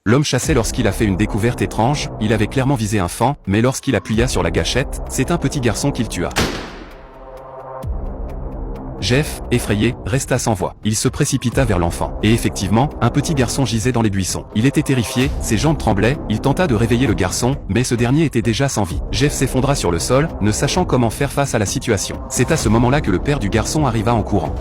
L'homme chassait lorsqu'il a fait une découverte étrange, il avait clairement visé un fan, mais lorsqu'il appuya sur la gâchette, c'est un petit garçon qu'il tua. Jeff, effrayé, resta sans voix. Il se précipita vers l'enfant. Et effectivement, un petit garçon gisait dans les buissons. Il était terrifié, ses jambes tremblaient, il tenta de réveiller le garçon, mais ce dernier était déjà sans vie. Jeff s'effondra sur le sol, ne sachant comment faire face à la situation. C'est à ce moment-là que le père du garçon arriva en courant.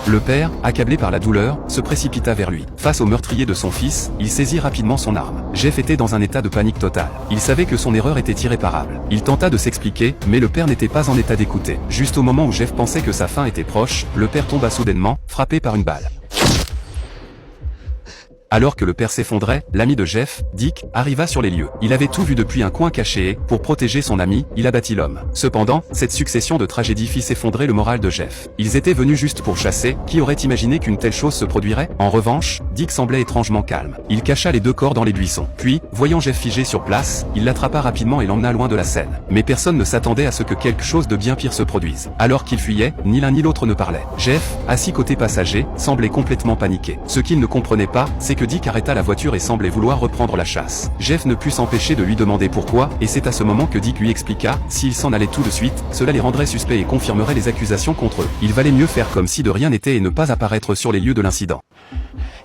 Le père, accablé par la douleur, se précipita vers lui. Face au meurtrier de son fils, il saisit rapidement son arme. Jeff était dans un état de panique totale. Il savait que son erreur était irréparable. Il tenta de s'expliquer, mais le père n'était pas en état d'écouter. Juste au moment où Jeff pensait que sa fin était proche, le père tomba soudainement, frappé par une balle. Alors que le père s'effondrait, l'ami de Jeff, Dick, arriva sur les lieux. Il avait tout vu depuis un coin caché et, pour protéger son ami, il abattit l'homme. Cependant, cette succession de tragédies fit s'effondrer le moral de Jeff. Ils étaient venus juste pour chasser, qui aurait imaginé qu'une telle chose se produirait? En revanche, Dick semblait étrangement calme. Il cacha les deux corps dans les buissons. Puis, voyant Jeff figé sur place, il l'attrapa rapidement et l'emmena loin de la scène. Mais personne ne s'attendait à ce que quelque chose de bien pire se produise. Alors qu'il fuyait, ni l'un ni l'autre ne parlait. Jeff, assis côté passager, semblait complètement paniqué. Ce qu'il ne comprenait pas, c'est que Dick arrêta la voiture et semblait vouloir reprendre la chasse. Jeff ne put s'empêcher de lui demander pourquoi, et c'est à ce moment que Dick lui expliqua, s'il s'en allait tout de suite, cela les rendrait suspects et confirmerait les accusations contre eux. Il valait mieux faire comme si de rien n'était et ne pas apparaître sur les lieux de l'incident.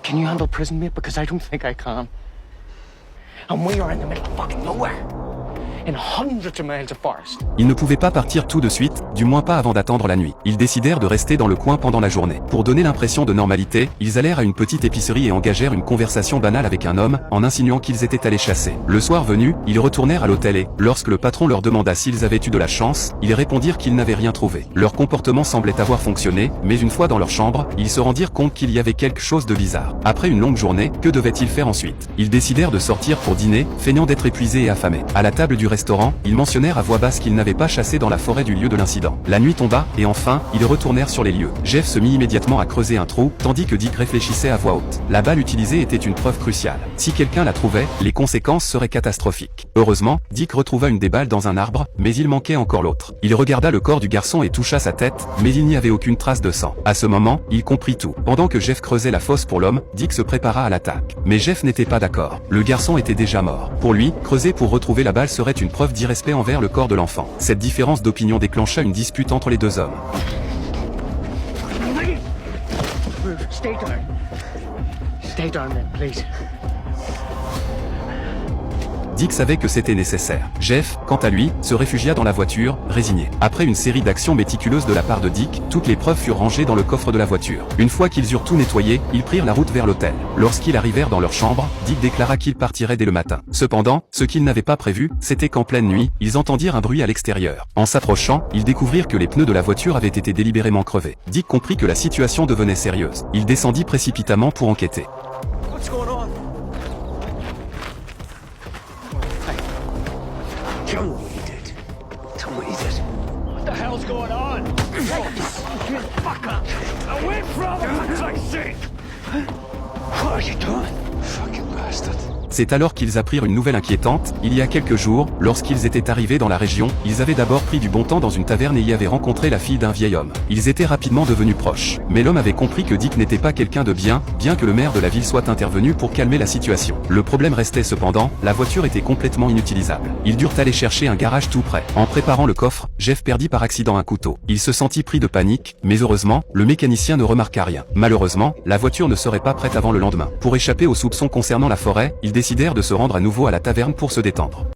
Can you handle prison, mate? Because I don't think I can. And we are in the middle of fucking nowhere. In hundreds of miles of forest. Ils ne pouvaient pas partir tout de suite, du moins pas avant d'attendre la nuit. Ils décidèrent de rester dans le coin pendant la journée. Pour donner l'impression de normalité, ils allèrent à une petite épicerie et engagèrent une conversation banale avec un homme, en insinuant qu'ils étaient allés chasser. Le soir venu, ils retournèrent à l'hôtel et, lorsque le patron leur demanda s'ils avaient eu de la chance, ils répondirent qu'ils n'avaient rien trouvé. Leur comportement semblait avoir fonctionné, mais une fois dans leur chambre, ils se rendirent compte qu'il y avait quelque chose de bizarre. Après une longue journée, que devaient-ils faire ensuite? Ils décidèrent de sortir pour dîner, feignant d'être épuisés et affamés. À la table du restaurant, ils mentionnèrent à voix basse qu'ils n'avaient pas chassé dans la forêt du lieu de l'incident. La nuit tomba, et enfin, ils retournèrent sur les lieux. Jeff se mit immédiatement à creuser un trou, tandis que Dick réfléchissait à voix haute. La balle utilisée était une preuve cruciale. Si quelqu'un la trouvait, les conséquences seraient catastrophiques. Heureusement, Dick retrouva une des balles dans un arbre, mais il manquait encore l'autre. Il regarda le corps du garçon et toucha sa tête, mais il n'y avait aucune trace de sang. À ce moment, il comprit tout. Pendant que Jeff creusait la fosse pour l'homme, Dick se prépara à l'attaque. Mais Jeff n'était pas d'accord. Le garçon était déjà mort. Pour lui, creuser pour retrouver la balle serait une preuve d'irrespect envers le corps de l'enfant. Cette différence d'opinion déclencha une dispute entre les deux hommes. Stay down, man, please. Dick savait que c'était nécessaire. Jeff, quant à lui, se réfugia dans la voiture, résigné. Après une série d'actions méticuleuses de la part de Dick, toutes les preuves furent rangées dans le coffre de la voiture. Une fois qu'ils eurent tout nettoyé, ils prirent la route vers l'hôtel. Lorsqu'ils arrivèrent dans leur chambre, Dick déclara qu'il partirait dès le matin. Cependant, ce qu'ils n'avaient pas prévu, c'était qu'en pleine nuit, ils entendirent un bruit à l'extérieur. En s'approchant, ils découvrirent que les pneus de la voiture avaient été délibérément crevés. Dick comprit que la situation devenait sérieuse. Il descendit précipitamment pour enquêter. What's going on? Tell me what you did. Tell me what you did. What the hell's going on? Fuck up! Away from him! I say! What are you doing? Fucking bastard. C'est alors qu'ils apprirent une nouvelle inquiétante. Il y a quelques jours, lorsqu'ils étaient arrivés dans la région, ils avaient d'abord pris du bon temps dans une taverne et y avaient rencontré la fille d'un vieil homme. Ils étaient rapidement devenus proches. Mais l'homme avait compris que Dick n'était pas quelqu'un de bien que le maire de la ville soit intervenu pour calmer la situation. Le problème restait cependant, la voiture était complètement inutilisable. Ils durent aller chercher un garage tout près. En préparant le coffre, Jeff perdit par accident un couteau. Il se sentit pris de panique, mais heureusement, le mécanicien ne remarqua rien. Malheureusement, la voiture ne serait pas prête avant le lendemain. Pour échapper aux soupçons concernant la forêt, ils décidèrent de se rendre à nouveau à la taverne pour se détendre.